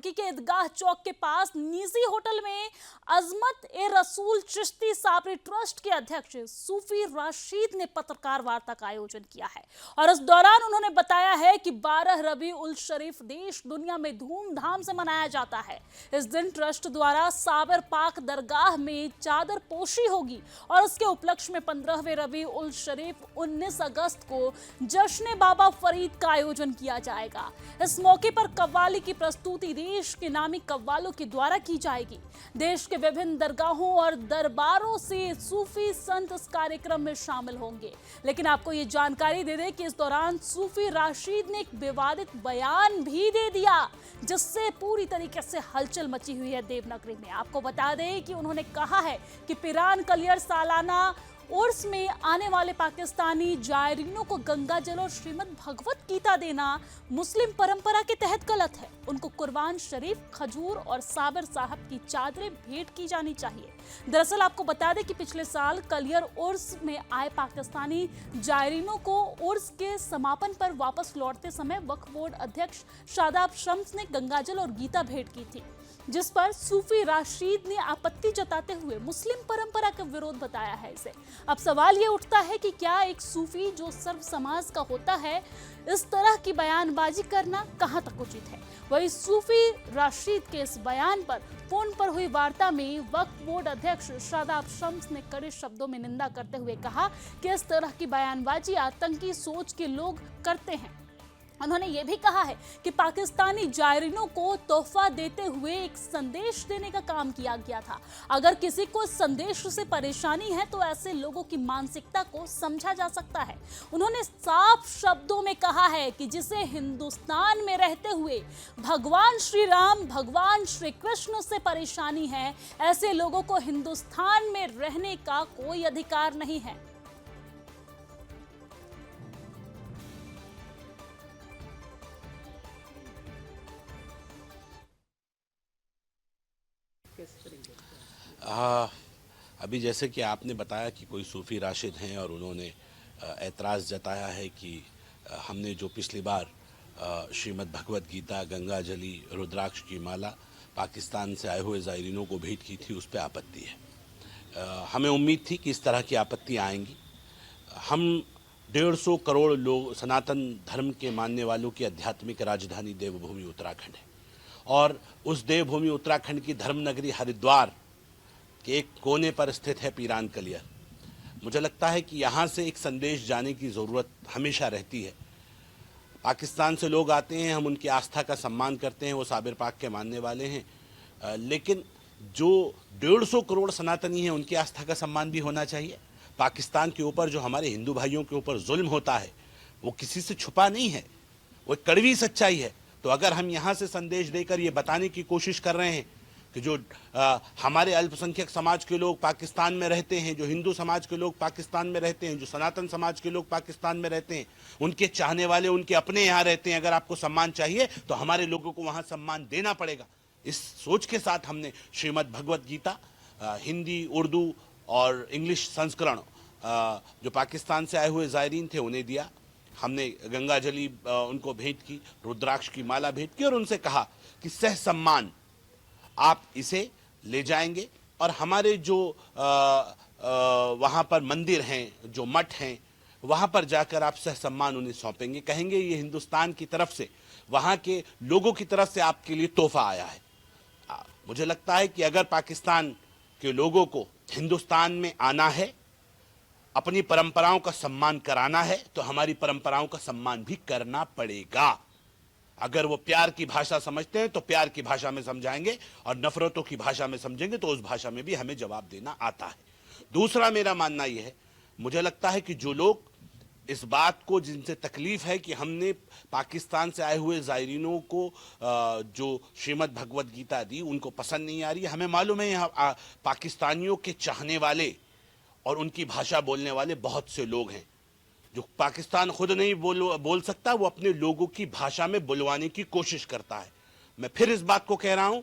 चौकी के ईदगाह चौक के पास निजी होटल में अजमत ए रसूल चिश्ती साबरी ट्रस्ट के अध्यक्ष सूफी राशिद ने पत्रकार वार्ता का आयोजन किया है और इस दौरान उन्होंने बताया है कि 12 रबी उल शरीफ देश दुनिया में धूमधाम से मनाया जाता है। इस दिन ट्रस्ट द्वारा साबर पाक दरगाह में चादर पोशी होगी और उसके उपलक्ष्य में 15वें रबी उल शरीफ 19 अगस्त को जश्न बाबा फरीद का आयोजन किया जाएगा। इस मौके पर कव्वाली की प्रस्तुति देश के नामी कव्वालों के द्वारा की जाएगी। देश के विभिन्न दरगाहों और दरबारों से सूफी संत इस कार्यक्रम में शामिल होंगे। लेकिन आपको ये जानकारी दे दें कि इस दौरान सूफी राशिद ने एक विवादित बयान भी दे दिया जिससे पूरी तरीके से हलचल मची हुई है देवनागरी में। आपको बता दें कि उन्होंने कहा है कि पिरान कलियर सालाना उर्स में आने वाले पाकिस्तानी जायरीनों को गंगा जल और श्रीमद् भगवत गीता देना मुस्लिम परंपरा के तहत गलत है। उनको कुर्बान शरीफ, खजूर और साबर साहब की चादरें भेंट की जानी चाहिए। दरअसल आपको बता दें कि पिछले साल कलियर उर्स में आए पाकिस्तानी जायरीनों को उर्स के समापन पर वापस लौटते समय वक्फ बोर्ड अध्यक्ष शादाब शम्स ने गंगाजल और गीता भेंट की थी, जिस पर सूफी राशिद ने आपत्ति जताते हुए मुस्लिम परंपरा का विरोध बताया है इसे। अब सवाल ये उठता है कि क्या एक सूफी जो सर्व समाज का होता है, इस तरह की बयानबाजी करना कहां तक उचित है। वही सूफी राशिद के इस बयान पर फोन पर हुई वार्ता में वक्फ बोर्ड अध्यक्ष शादाब शम्स ने कड़े शब्दों में निंदा करते हुए कहा कि इस तरह की बयानबाजी आतंकी सोच के लोग करते हैं। उन्होंने ये भी कहा है कि पाकिस्तानी जायरीनों को तोहफा देते हुए एक संदेश देने का काम किया गया था। अगर किसी को इस संदेश से परेशानी है तो ऐसे लोगों की मानसिकता को समझा जा सकता है। उन्होंने साफ शब्दों में कहा है कि जिसे हिंदुस्तान में रहते हुए भगवान श्री राम, भगवान श्री कृष्ण से परेशानी है, ऐसे लोगों को हिंदुस्तान में रहने का कोई अधिकार नहीं है। अभी जैसे कि आपने बताया कि कोई सूफ़ी राशिद हैं और उन्होंने एतराज़ जताया है कि हमने जो पिछली बार श्रीमद् भगवत गीता, गंगा जली, रुद्राक्ष की माला पाकिस्तान से आए हुए ज़ायरीनों को भेंट की थी, उस पर आपत्ति है। हमें उम्मीद थी कि इस तरह की आपत्तियाँ आएंगी। हम 150 करोड़ लोग सनातन धर्म के मानने वालों की आध्यात्मिक राजधानी देवभूमि उत्तराखंड है और उस देवभूमि उत्तराखंड की धर्मनगरी हरिद्वार के एक कोने पर स्थित है पिरान कलियर। मुझे लगता है कि यहाँ से एक संदेश जाने की ज़रूरत हमेशा रहती है। पाकिस्तान से लोग आते हैं, हम उनकी आस्था का सम्मान करते हैं, वो साबिर पाक के मानने वाले हैं, लेकिन जो 150 करोड़ सनातनी हैं उनकी आस्था का सम्मान भी होना चाहिए। पाकिस्तान के ऊपर जो हमारे हिंदू भाइयों के ऊपर जुल्म होता है वो किसी से छुपा नहीं है, वो एक कड़वी सच्चाई है। तो अगर हम यहाँ से संदेश देकर ये बताने की कोशिश कर रहे हैं कि जो हमारे अल्पसंख्यक समाज के लोग पाकिस्तान में रहते हैं, जो हिंदू समाज के लोग पाकिस्तान में रहते हैं, जो सनातन समाज के लोग पाकिस्तान में रहते हैं, उनके चाहने वाले उनके अपने यहाँ रहते हैं, अगर आपको सम्मान चाहिए तो हमारे लोगों को वहाँ सम्मान देना पड़ेगा। इस सोच के साथ हमने श्रीमद् भगवत गीता हिंदी, उर्दू और इंग्लिश संस्करण जो पाकिस्तान से आए हुए ज़ायरीन थे उन्हें दिया। हमने गंगा जली उनको भेंट की, रुद्राक्ष की माला भेंट की और उनसे कहा कि सह सम्मान आप इसे ले जाएंगे और हमारे जो वहाँ पर मंदिर हैं, जो मठ हैं, वहाँ पर जाकर आप सह सम्मान उन्हें सौंपेंगे, कहेंगे ये हिंदुस्तान की तरफ से, वहाँ के लोगों की तरफ से आपके लिए तोहफा आया है। मुझे लगता है कि अगर पाकिस्तान के लोगों को हिंदुस्तान में आना है, अपनी परंपराओं का सम्मान कराना है, तो हमारी परंपराओं का सम्मान भी करना पड़ेगा। अगर वो प्यार की भाषा समझते हैं तो प्यार की भाषा में समझाएंगे और नफरतों की भाषा में समझेंगे तो उस भाषा में भी हमें जवाब देना आता है। दूसरा मेरा मानना यह है, मुझे लगता है कि जो लोग इस बात को, जिनसे तकलीफ है कि हमने पाकिस्तान से आए हुए ज़ायरीनों को जो श्रीमद् भगवत गीता दी उनको पसंद नहीं आ रही है, हमें मालूम है यहाँ पाकिस्तानियों के चाहने वाले और उनकी भाषा बोलने वाले बहुत से लोग हैं। जो पाकिस्तान खुद नहीं बोल सकता, वो अपने लोगों की भाषा में बुलवाने की कोशिश करता है। मैं फिर इस बात को कह रहा हूं,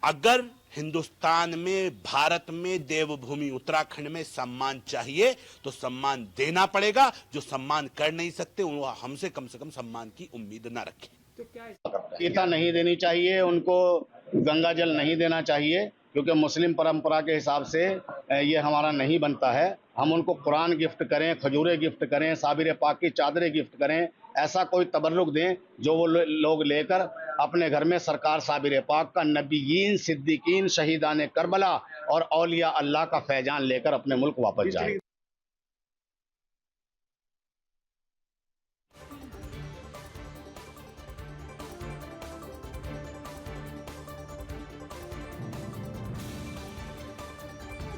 अगर हिंदुस्तान में, भारत में, देवभूमि उत्तराखंड में सम्मान चाहिए तो सम्मान देना पड़ेगा। जो सम्मान कर नहीं सकते वो हमसे कम से कम सम्मान की उम्मीद ना रखें। गीता नहीं देनी चाहिए, उनको गंगा जल नहीं देना चाहिए, क्योंकि मुस्लिम परंपरा के हिसाब से ये हमारा नहीं बनता है। हम उनको कुरान गिफ्ट करें, खजूरें गिफ्ट करें, साबिर पाक की चादरें गिफ्ट करें, ऐसा कोई तबर्रुक दें जो वो लोग लेकर अपने घर में सरकार साबिर पाक का, नबीयीन, सिद्दीकीन, शहीदान करबला और औलिया अल्लाह का फैजान लेकर अपने मुल्क वापस जाए।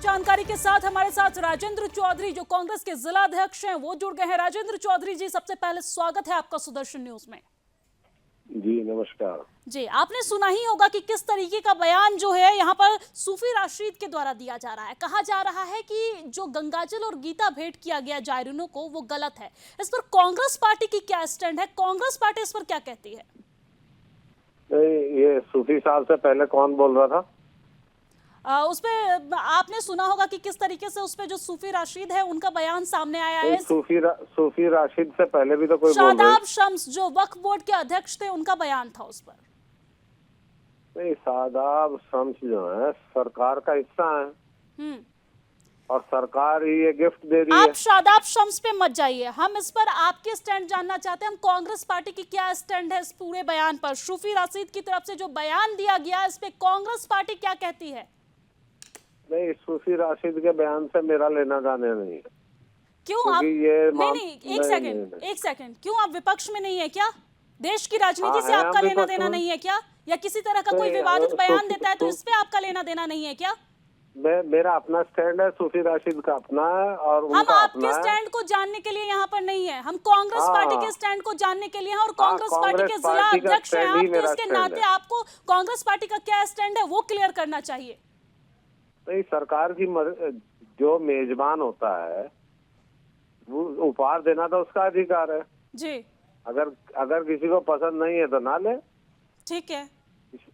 जानकारी के साथ हमारे साथ राजेंद्र चौधरी जो कांग्रेस के जिला अध्यक्ष हैं वो जुड़ गए हैं। राजेंद्र चौधरी जी, सबसे पहले स्वागत है आपका सुदर्शन न्यूज में। जी नमस्कार जी, आपने सुना ही होगा कि किस तरीके का बयान जो है यहाँ पर सूफी राशिद के द्वारा दिया जा रहा है। कहा जा रहा है कि जो गंगाजल और गीता भेंट किया गया जायरीनों को वो गलत है। इस पर कांग्रेस पार्टी की क्या स्टैंड है? कांग्रेस पार्टी इस पर क्या कहती है? नहीं, ये सूफी साहब से पहले कौन बोल रहा था? उस पे आपने सुना होगा कि किस तरीके से उस पे जो सूफी राशिद है उनका बयान सामने आया है। सूफी राशिद से पहले भी तो कोई बोल रहा शादाब शम्स जो वक्फ बोर्ड के अध्यक्ष थे उनका बयान था उस पर। नहीं, शादाब शम्स जो है सरकार का हिस्सा है और सरकार ही ये गिफ्ट दे रही है। आप शादाब शम्स पे मत जाइए, हम इस पर आपके स्टैंड जानना चाहते हैं। हम कांग्रेस पार्टी की क्या स्टैंड है इस पूरे बयान पर? सूफी राशिद की तरफ से जो बयान दिया गया इस पे कांग्रेस पार्टी क्या कहती है? नहीं, सूफी राशिद के बयान से मेरा लेना देना नहीं है। क्यों आप एक सेकंड क्यों आप विपक्ष में नहीं है क्या? देश की राजनीति से आपका लेना देना नहीं है क्या? या किसी तरह का कोई विवादित बयान देता है तो इस पे आपका लेना देना नहीं है क्या? मेरा अपना स्टैंड है, सूफी राशिद का अपना है और हम आपके स्टैंड को जानने के लिए यहाँ पर नहीं है, हम कांग्रेस पार्टी के स्टैंड को जानने के लिए हैं और कांग्रेस पार्टी के जिला अध्यक्ष हैं आप, तो इसके नाते आपको कांग्रेस पार्टी का क्या स्टैंड है वो क्लियर करना चाहिए। नहीं, सरकार की जो मेजबान होता है वो उपहार देना तो उसका अधिकार है जी। अगर किसी को पसंद नहीं है तो ना ले, ठीक है।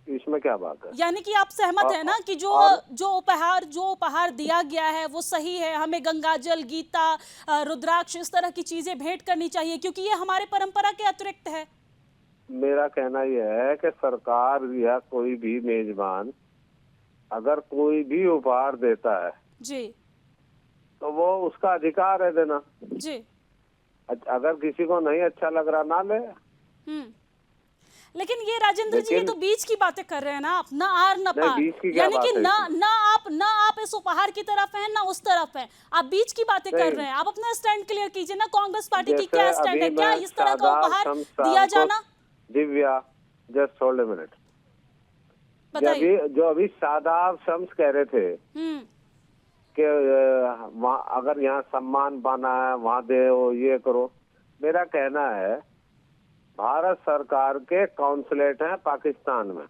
इसमें क्या बात है? यानी कि आप सहमत है ना कि जो उपहार दिया गया है वो सही है, हमें गंगाजल, गीता, रुद्राक्ष इस तरह की चीजें भेंट करनी चाहिए क्योंकि ये हमारे परंपरा के अतिरिक्त है। मेरा कहना यह है कि सरकार या कोई भी मेजबान अगर कोई भी उपहार देता है जी तो वो उसका अधिकार है देना जी। अगर किसी को नहीं अच्छा लग रहा ना ले। लेकिन ये राजेंद्र जी, ये तो बीच की बातें कर रहे हैं ना आप, ना आर ना पार, यानी कि ना आप इस उपहार की तरफ हैं ना उस तरफ हैं, आप बीच की बातें कर रहे हैं। आप अपना स्टैंड क्लियर कीजिए ना, कांग्रेस पार्टी की क्या स्टैंड है? क्या इस तरह का उपहार दिया जाना? Divya, just hold a minute. जो अभी शादाब शम्स कह रहे थे कि अगर यहाँ सम्मान पाना है वहाँ दे ये करो, मेरा कहना है भारत सरकार के कॉन्सुलेट हैं पाकिस्तान में,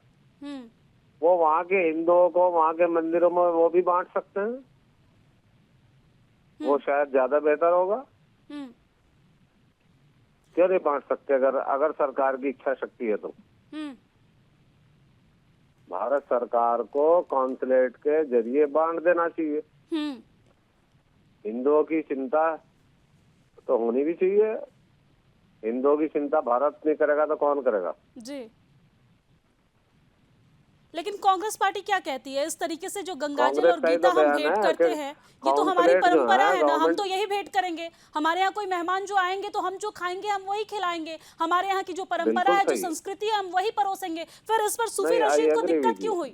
वो वहाँ के हिंदुओं को वहाँ के मंदिरों में वो भी बांट सकते हैं, वो शायद ज्यादा बेहतर होगा। क्यों नहीं बांट सकते? अगर सरकार की इच्छा शक्ति है तो भारत सरकार को कॉन्सुलेट के जरिए बांट देना चाहिए। हिंदुओं की चिंता तो होनी भी चाहिए। हिंदुओं की चिंता भारत नहीं करेगा तो कौन करेगा? जी। लेकिन कांग्रेस पार्टी क्या कहती है? इस तरीके से जो गंगाजल और गीता हम भेंट करते हैं ये तो हमारी परंपरा है ना, हम तो यही भेंट करेंगे। हमारे यहाँ कोई मेहमान जो आएंगे तो हम जो खाएंगे हम वही खिलाएंगे, हमारे यहाँ की जो परंपरा है, जो संस्कृति है, हम वही परोसेंगे। फिर इस पर सूफी रशीद को दिक्कत क्यों हुई?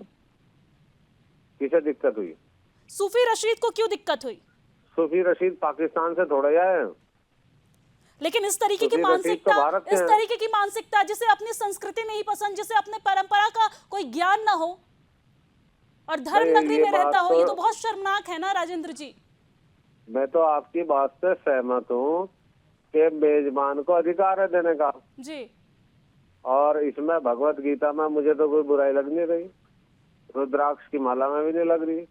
किसे दिक्कत हुई? सूफी रशीद को क्यों दिक्कत हुई? सूफी रशीद पाकिस्तान से थोड़ा आए, लेकिन इस तरीके की मानसिकता जिसे अपनी संस्कृति नहीं पसंद, जिसे अपने परंपरा का कोई ज्ञान ना हो और धर्म नगरी में रहता हो, ये तो बहुत शर्मनाक है ना राजेंद्र जी। मैं तो आपकी बात से सहमत हूँ कि मेजबान को अधिकार है देने का जी, और इसमें भगवत गीता में मुझे तो कोई बुराई लग नहीं रही, रुद्राक्ष की माला में भी नहीं लग रही,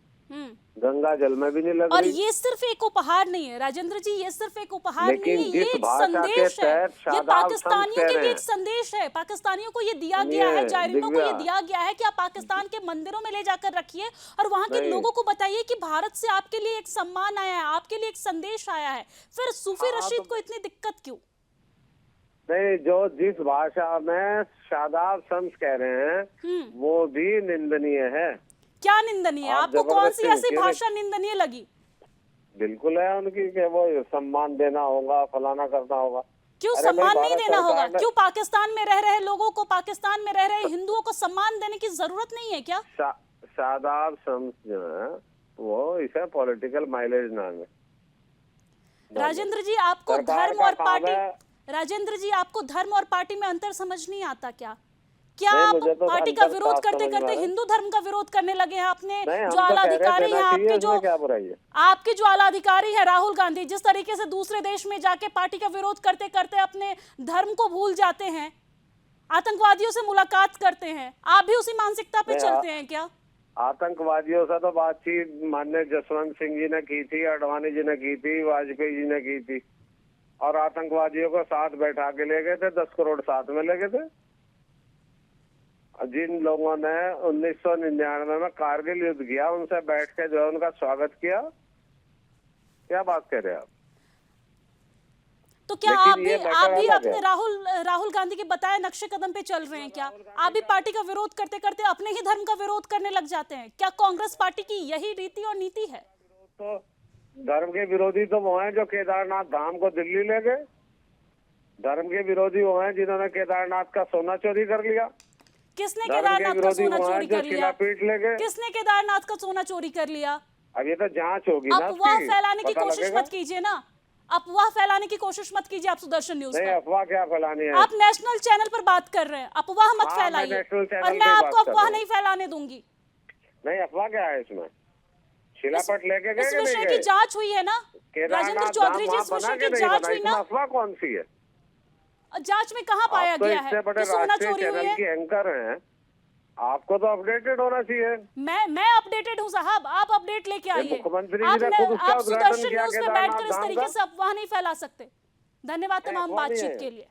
गंगा जल में भी नहीं लग रही। और ये सिर्फ एक उपहार नहीं है राजेंद्र जी, ये सिर्फ एक उपहार नहीं है, ये एक संदेश है, ये पाकिस्तानियों के लिए एक संदेश है। पाकिस्तानियों को ये दिया गया है, जायरीनों को ये दिया गया है कि आप पाकिस्तान के मंदिरों में ले जाकर रखिए और वहाँ के लोगों को बताइए कि भारत से आपके लिए एक सम्मान आया है, आपके लिए एक संदेश आया है। फिर सूफी रशीद को इतनी दिक्कत क्यों? नहीं, जो जिस भाषा में शादाब शम्स कह रहे हैं वो भी निंदनीय है। क्या निंदनीय है? आप आपको कौन सी जबरदस्ती ऐसी भाषा निंदनीय लगी? बिल्कुल है उनकी कि वो सम्मान देना होगा, फलाना करना होगा। क्यों अरे सम्मान भाई, नहीं भारत देना होगा? सरकार ने- क्यों पाकिस्तान में रह रहे लोगों को, पाकिस्तान में रह रहे हिंदुओं को सम्मान देने की जरूरत नहीं है क्या? शादाब शम्स जो है वो इसे पॉलिटिकल माइलेज नाम है। राजेंद्र जी, आपको सरकार धर्म का और काम पार्टी, है। राजेंद्र जी आपको धर्म और पार्टी में अंतर समझ नहीं आता क्या? क्या नहीं, आप मुझे तो पार्टी का अंतर विरोध साफ करते समझ में आ करते रहा है। हिंदू धर्म का विरोध करने लगे हैं? आपने नहीं, हम जो तो आला कह रहे अधिकारी देना हैं, चाहिए, आपके इसमें क्या बुराई है? आपके जो आला अधिकारी है राहुल गांधी, जिस तरीके से दूसरे देश में जाके पार्टी का विरोध करते करते अपने धर्म को भूल जाते हैं, आतंकवादियों से मुलाकात करते हैं, आप भी उसी मानसिकता पे नहीं, चलते हैं क्या? आतंकवादियों से तो बातचीत माननीय जसवंत सिंह जी ने की थी, आडवाणी जी ने की थी, वाजपेयी जी ने की थी, और आतंकवादियों को साथ बैठा के ले गए थे, 10 करोड़ साथ में ले गए थे। जिन लोगों ने 1999 में कारगिल युद्ध किया, उनसे बैठ के जो है उनका स्वागत किया। क्या बात कह रहे हैं आप? तो क्या लेकिन आप भी ये मैटर अलग अपने है। राहुल गांधी के बताए नक्शे कदम पे चल रहे हैं क्या? आप भी पार्टी का विरोध करते करते अपने ही धर्म का विरोध करने लग जाते हैं क्या? कांग्रेस पार्टी की यही रीति और नीति है? तो धर्म के विरोधी तो वो हैं जो केदारनाथ धाम को दिल्ली ले गए। धर्म के विरोधी वो हैं जिन्होंने केदारनाथ का सोना चोरी कर लिया। किसने धर्म के केदारनाथ का विरोधी सोना वो हैं चोरी जो कर लिया? शिलापीठ ले गए। किसने केदारनाथ का सोना चोरी कर लिया? अब ये तो जांच होगी ना, अफवाह उसकी, फैलाने की पता कोशिश लगेगा। मत कीजिए ना, अफवाह फैलाने की कोशिश मत कीजिए आप सुदर्शन न्यूज नहीं, पर। अफवाह क्या फैलानी है? आप नेशनल चैनल पर बात कर रहे हैं, अफवाह मत हाँ, मैं फैलाइए, नेशनल चैनल और मैं पे आपको बात कर अफवाह रहा नहीं फैलाने दूंगी। नहीं, अफवाह क्या है इसमें? शिलापट लेके गए इस कि नहीं विषय गए? की जांच हुई है ना राजेंद्र केदारनाथ चौधरी धाम जी, वहाँ इस बना विषय के की नहीं जांच बना, हुई इसमें ना? अफवाह कौन सी है? जांच में कहाँ पाया आप तो गया इससे है बड़े कि सोना राष्ट्रीय चोरी हुई चैनल है? की एंकर हैं, आपको तो अपडेटेड होना चाहिए। मैं अपडेटेड हूँ साहब, आप अपडेट लेके आइए। मुख्यमंत्री जी ने खुद उसका आप उद्घाटन सुदर्शन किया न्यूज पे केदारनाथ बैठकर इस धाम तरीके का। से अफवाह नहीं फैला सकते। धन्यवाद नहीं, तमाम अफवाह नहीं बातचीत है। के लिए।